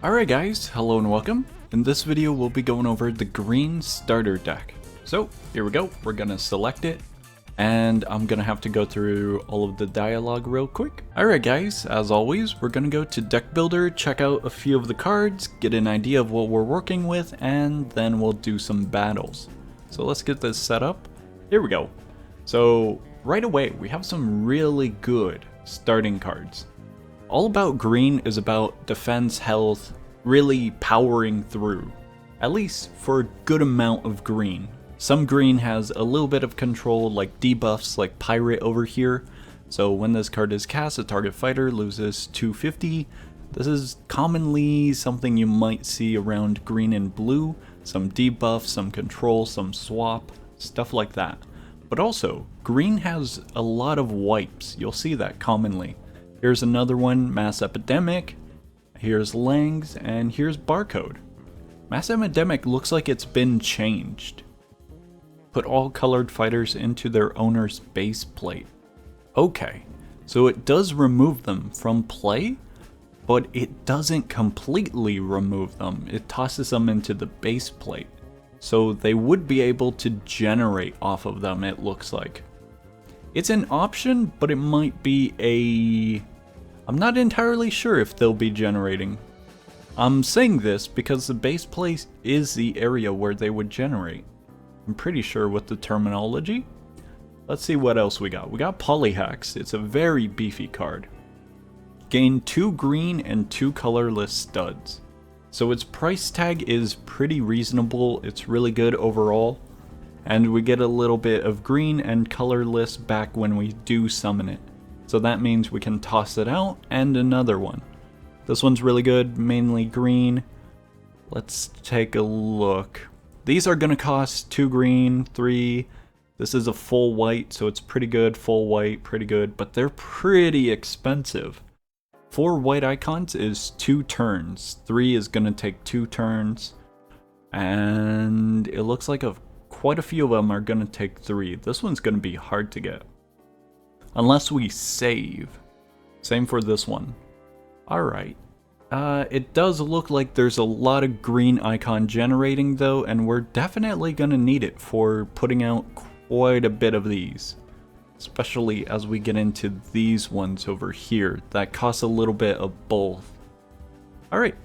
Alright guys, hello and welcome. In this video we'll be going over the green starter deck. So here we go, we're gonna select it and I'm gonna have to go through all of the dialogue real quick. Alright guys, as always we're gonna go to deck builder, check out a few of the cards, get an idea of what we're working with, and then we'll do some battles. So let's get this set up. Here we go. So right away we have some really good starting cards. All About Green is about defense, health, really powering through. At least for a good amount of green. Some green has a little bit of control, like debuffs like Pirate over here. So when this card is cast, a target fighter loses 250. This is commonly something you might see around green and blue. Some debuff, some control, some swap, stuff like that. But also, green has a lot of wipes. You'll see that commonly. Here's another one, Mass Epidemic, here's Langs, and here's Barcode. Mass Epidemic looks like it's been changed. Put all colored fighters into their owner's base plate. Okay, so it does remove them from play, but it doesn't completely remove them. It tosses them into the base plate. So they would be able to generate off of them, it looks like. It's an option, but it might be I'm not entirely sure if they'll be generating. I'm saying this because the base plate is the area where they would generate. I'm pretty sure with the terminology. Let's see what else we got. We got Polyhex. It's a very beefy card. Gain 2 green and 2 colorless studs. So its price tag is pretty reasonable. It's really good overall. And we get a little bit of green and colorless back when we do summon it. So that means we can toss it out and another one. This one's really good, mainly green. Let's take a look. These are gonna cost 2 green, 3. This is a full white, so it's pretty good. Full white, pretty good, but they're pretty expensive. 4 white icons is 2 turns. 3 is gonna take 2 turns. And it looks like quite a few of them are gonna take 3. This one's gonna be hard to get. Unless we save. Same for this one. Alright. It does look like there's a lot of green icon generating though, and we're definitely gonna need it for putting out quite a bit of these. Especially as we get into these ones over here that cost a little bit of both. Alright.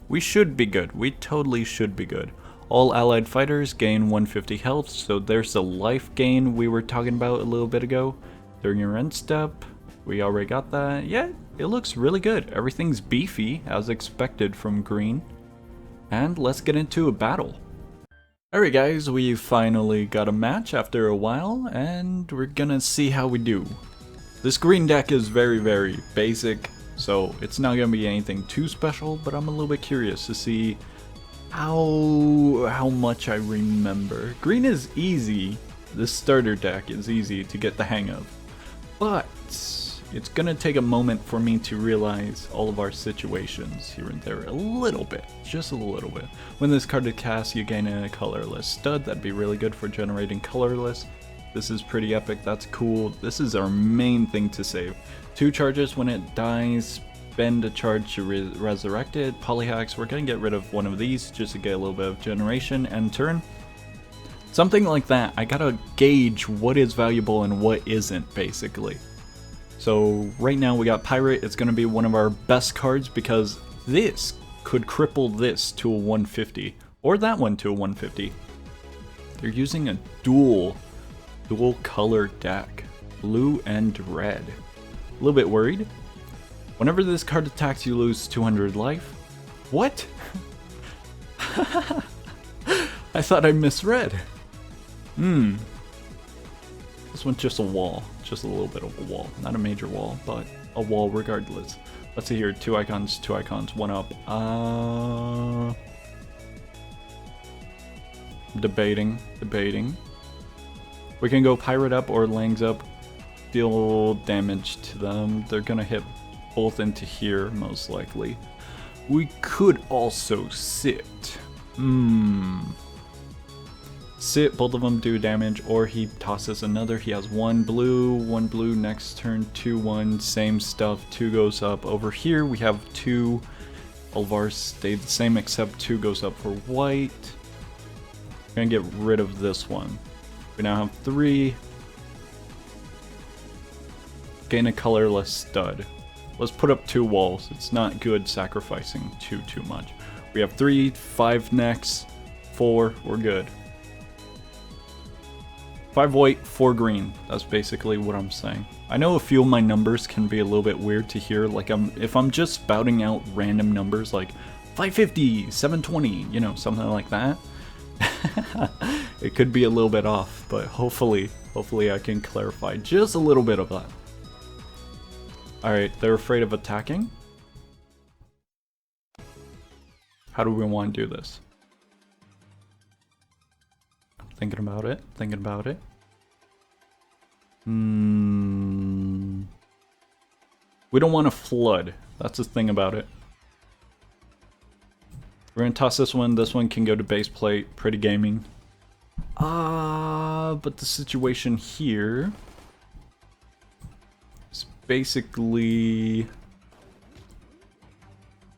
We should be good. We totally should be good. All allied fighters gain 150 health, so there's the life gain we were talking about a little bit ago. During your end step, we already got that. Yeah, it looks really good. Everything's beefy, as expected from green. And let's get into a battle. Alright guys, we finally got a match after a while, and we're gonna see how we do. This green deck is very, very basic, so it's not gonna be anything too special, but I'm a little bit curious to see how much I remember. Green is easy. This starter deck is easy to get the hang of. But it's gonna take a moment for me to realize all of our situations here and there a little bit, just a little bit. When this card is cast, you gain a colorless stud. That'd be really good for generating colorless. This is pretty epic, that's cool. This is our main thing to save. 2 charges when it dies, spend a charge to resurrect it. Polyhex, we're gonna get rid of one of these just to get a little bit of generation and turn. Something like that. I gotta gauge what is valuable and what isn't, basically. So right now we got Pirate. It's gonna be one of our best cards because this could cripple this to a 150 or that one to a 150. They're using a dual color deck, blue and red. A little bit worried. Whenever this card attacks, you lose 200 life. What? I thought I misread. This one's just a wall. Just a little bit of a wall. Not a major wall, but a wall regardless. Let's see here. 2 icons, 1 up. Debating. We can go Pirate up or Langs up. Deal damage to them. They're gonna hit both into here, most likely. We could also sit. Sit, both of them do damage, or he tosses another. He has 1 blue next turn, 2-1, same stuff, 2 goes up. Over here we have 2 All of ours stay the same except 2 goes up for white. We're gonna get rid of this one. We now have 3. Gain a colorless stud. Let's put up 2 walls. It's not good sacrificing too much. We have 3, 5 next, 4, we're good. 5 white, 4 green. That's basically what I'm saying. I know a few of my numbers can be a little bit weird to hear. Like if I'm just spouting out random numbers like 550, 720, you know, something like that. It could be a little bit off, but hopefully I can clarify just a little bit of that. Alright, they're afraid of attacking. How do we want to do this? Thinking about it. We don't want to flood. That's the thing about it. We're going to toss this one. This one can go to base plate. Pretty gaming. But the situation here is basically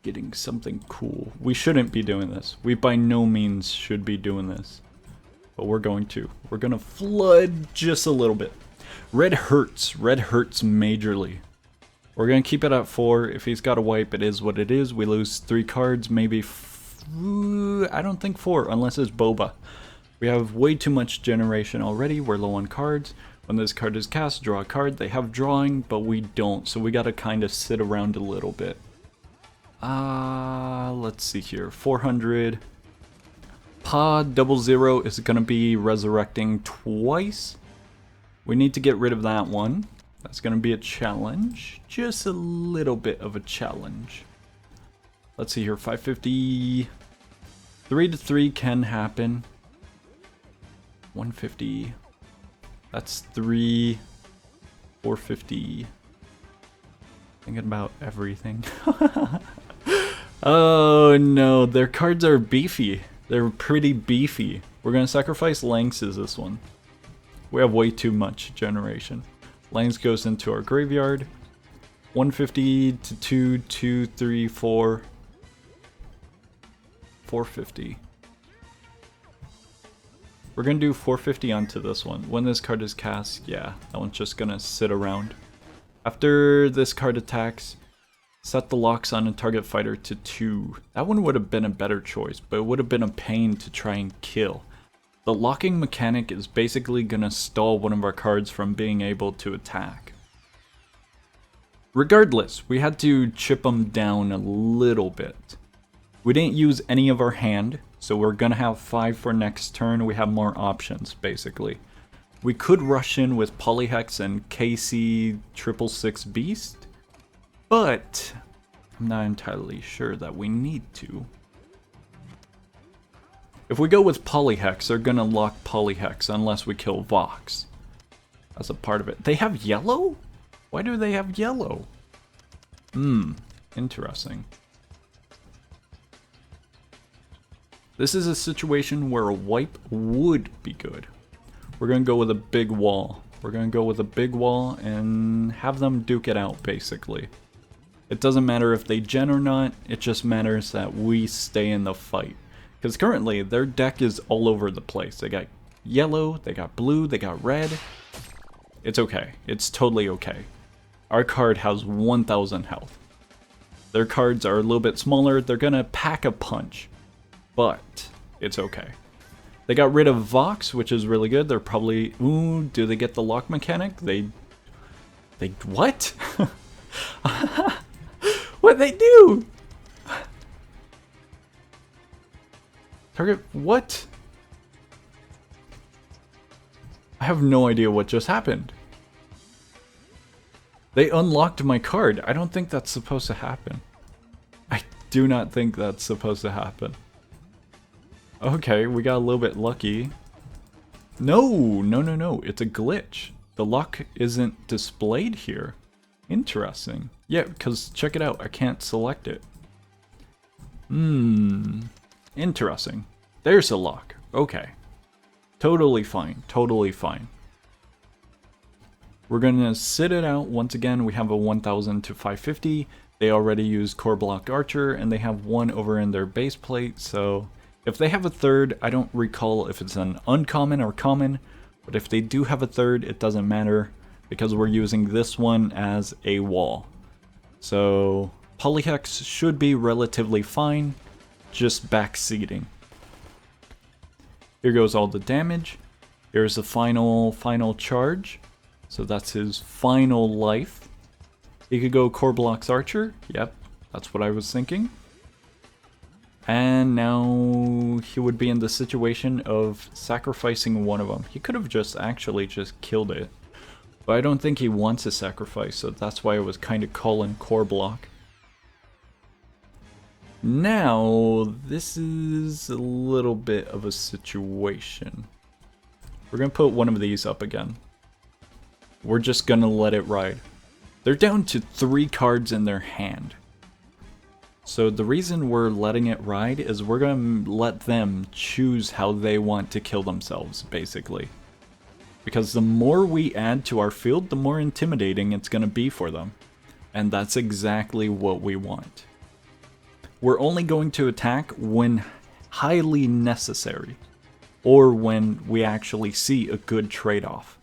getting something cool. We shouldn't be doing this. We by no means should be doing this. But we're going to. We're going to flood just a little bit. Red hurts. Red hurts majorly. We're going to keep it at 4. If he's got a wipe, it is what it is. We lose 3 cards, maybe... I don't think 4, unless it's Boba. We have way too much generation already. We're low on cards. When this card is cast, draw a card. They have drawing, but we don't. So we got to kind of sit around a little bit. Let's see here. 400... Pod 00 is going to be resurrecting twice. We need to get rid of that one. That's going to be a challenge. Just a little bit of a challenge. Let's see here. 550. 3 to 3 can happen. 150. That's 3. 450. Thinking about everything. Oh no, their cards are beefy. They're pretty beefy. We're going to sacrifice Lanx's this one. We have way too much generation. Lanx goes into our graveyard. 150 to 2, 2, 3, 4. 450. We're going to do 450 onto this one. When this card is cast, yeah, that one's just going to sit around. After this card attacks, set the locks on a target fighter to 2. That one would have been a better choice, but it would have been a pain to try and kill. The locking mechanic is basically going to stall one of our cards from being able to attack. Regardless, we had to chip them down a little bit. We didn't use any of our hand, so we're going to have 5 for next turn. We have more options, basically. We could rush in with Polyhex and KC 666 Beast. But I'm not entirely sure that we need to. If we go with Polyhex, they're gonna lock Polyhex unless we kill Vox. That's a part of it. They have yellow? Why do they have yellow? Interesting. This is a situation where a wipe would be good. We're gonna go with a big wall. We're gonna go with a big wall and have them duke it out, basically. It doesn't matter if they gen or not, it just matters that we stay in the fight. Because currently, their deck is all over the place. They got yellow, they got blue, they got red. It's okay. It's totally okay. Our card has 1000 health. Their cards are a little bit smaller, they're gonna pack a punch. But, it's okay. They got rid of Vox, which is really good. They're probably... Ooh, do they get the lock mechanic? They what? What'd they do? Target, what? I have no idea what just happened. They unlocked my card. I don't think that's supposed to happen. I do not think that's supposed to happen. Okay, we got a little bit lucky. No, it's a glitch. The lock isn't displayed here. Interesting. Yeah, because check it out, I can't select it. Interesting. There's a lock. Okay. Totally fine. Totally fine. We're gonna sit it out once again. We have a 1000 to 550. They already use core block archer, and they have one over in their base plate, so if they have a third, I don't recall if it's an uncommon or common, but if they do have a third, it doesn't matter, because we're using this one as a wall. So Polyhex should be relatively fine, just backseating. Here goes all the damage. Here's the final charge. So that's his final life. He could go core blocks archer. Yep, that's what I was thinking. And now he would be in the situation of sacrificing one of them. He could have just killed it. But I don't think he wants a sacrifice, so that's why I was kind of calling core block. Now, this is a little bit of a situation. We're going to put one of these up again. We're just going to let it ride. They're down to 3 cards in their hand. So the reason we're letting it ride is we're going to let them choose how they want to kill themselves, basically. Because the more we add to our field, the more intimidating it's going to be for them. And that's exactly what we want. We're only going to attack when highly necessary, or when we actually see a good trade-off.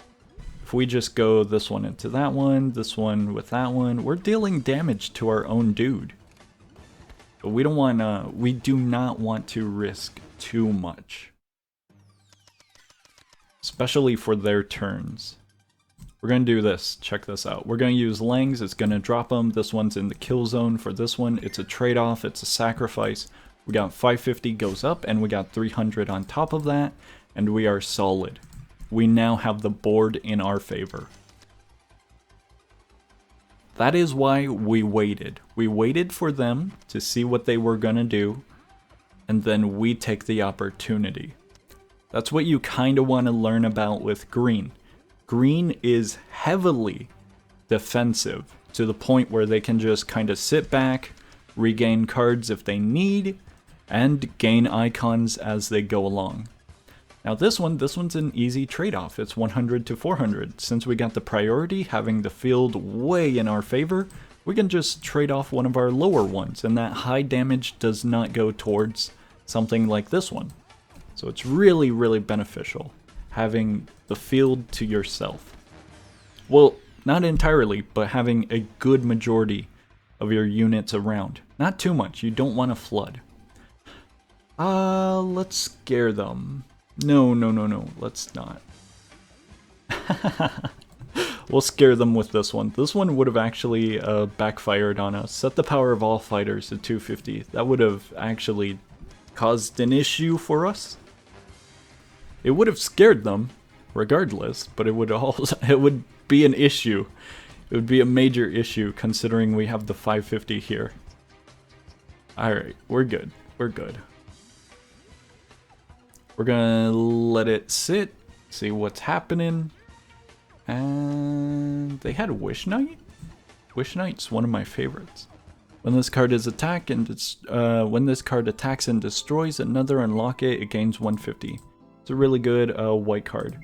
If we just go this one into that one, this one with that one, we're dealing damage to our own dude. But we do not want to risk too much. Especially for their turns. We're going to do this. Check this out. We're going to use Langs. It's going to drop them. This one's in the kill zone. For this one, it's a trade-off. It's a sacrifice. We got 550 goes up, and we got 300 on top of that, and we are solid. We now have the board in our favor. That is why we waited. We waited for them to see what they were going to do, and then we take the opportunity. That's what you kind of want to learn about with green. Green is heavily defensive to the point where they can just kind of sit back, regain cards if they need, and gain icons as they go along. Now this one's an easy trade-off. It's 100 to 400. Since we got the priority, having the field way in our favor, we can just trade off one of our lower ones, and that high damage does not go towards something like this one. So it's really, really beneficial having the field to yourself. Well, not entirely, but having a good majority of your units around. Not too much. You don't want to flood. Let's scare them. No, let's not. We'll scare them with this one. This one would have actually backfired on us. Set the power of all fighters to 250. That would have actually caused an issue for us. It would have scared them, regardless, but it would be an issue. It would be a major issue considering we have the 550 here. Alright, we're good. We're good. We're gonna let it sit, see what's happening. And they had Wish Knight? Wish Knight's one of my favorites. When this card is attacked and when this card attacks and destroys another unlock it gains 150. It's a really good white card.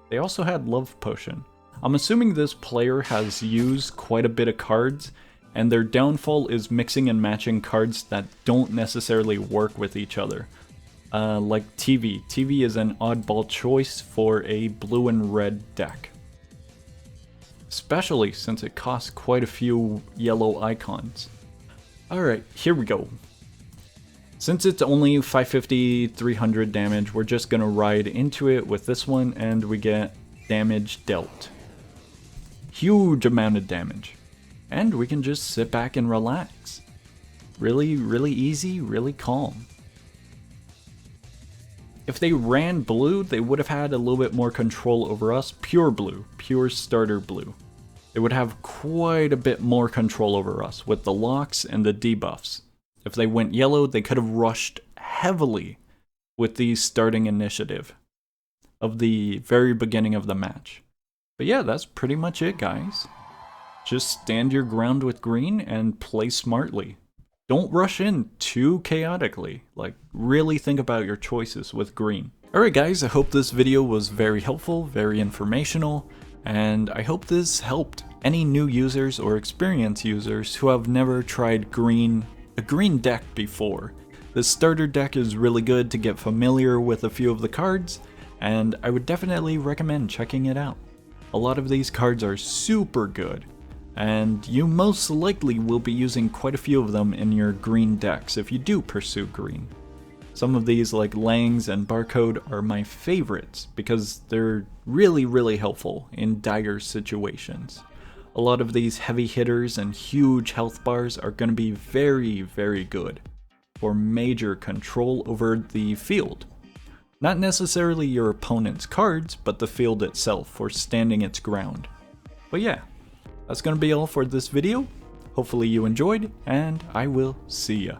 They also had Love Potion. I'm assuming this player has used quite a bit of cards, and their downfall is mixing and matching cards that don't necessarily work with each other. Like TV. TV is an oddball choice for a blue and red deck. Especially since it costs quite a few yellow icons. Alright, here we go. Since it's only 550, 300 damage, we're just gonna ride into it with this one, and we get damage dealt. Huge amount of damage. And we can just sit back and relax. Really, really easy, really calm. If they ran blue, they would have had a little bit more control over us. Pure blue, pure starter blue. They would have quite a bit more control over us with the locks and the debuffs. If they went yellow, they could have rushed heavily with the starting initiative of the very beginning of the match. But yeah, that's pretty much it, guys. Just stand your ground with green and play smartly. Don't rush in too chaotically. Like, really think about your choices with green. Alright guys, I hope this video was very helpful, very informational, and I hope this helped. any new users or experienced users who have never tried a green deck before. This starter deck is really good to get familiar with a few of the cards, and I would definitely recommend checking it out. A lot of these cards are super good, and you most likely will be using quite a few of them in your green decks if you do pursue green. Some of these, like Lang's and Barcode, are my favorites because they're really helpful in dire situations. A lot of these heavy hitters and huge health bars are going to be very good for major control over the field. Not necessarily your opponent's cards, but the field itself for standing its ground. But yeah, that's going to be all for this video. Hopefully you enjoyed, and I will see ya.